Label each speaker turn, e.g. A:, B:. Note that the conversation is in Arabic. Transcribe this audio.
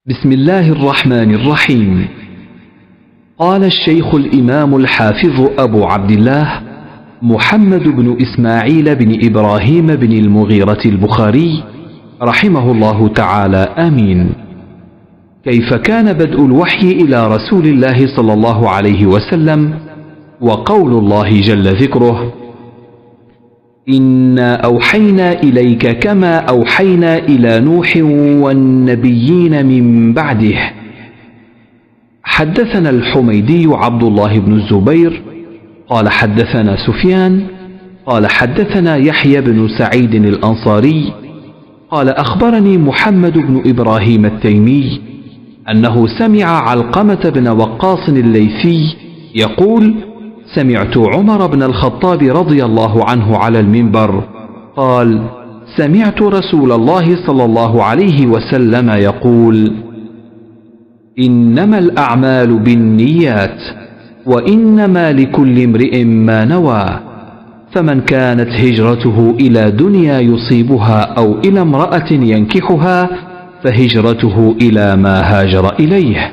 A: بسم الله الرحمن الرحيم. قال الشيخ الإمام الحافظ أبو عبد الله محمد بن إسماعيل بن إبراهيم بن المغيرة البخاري رحمه الله تعالى آمين: كيف كان بدء الوحي إلى رسول الله صلى الله عليه وسلم، وقول الله جل ذكره: إنا أوحينا إليك كما أوحينا إلى نوح والنبيين من بعده. حدثنا الحميدي عبد الله بن الزبير قال حدثنا سفيان قال حدثنا يحيى بن سعيد الأنصاري قال أخبرني محمد بن إبراهيم التيمي أنه سمع علقمة بن وقاص الليثي يقول: سمعت عمر بن الخطاب رضي الله عنه على المنبر قال: سمعت رسول الله صلى الله عليه وسلم يقول: إنما الأعمال بالنيات وإنما لكل امرئ ما نوى، فمن كانت هجرته إلى دنيا يصيبها أو إلى امرأة ينكحها فهجرته إلى ما هاجر إليه.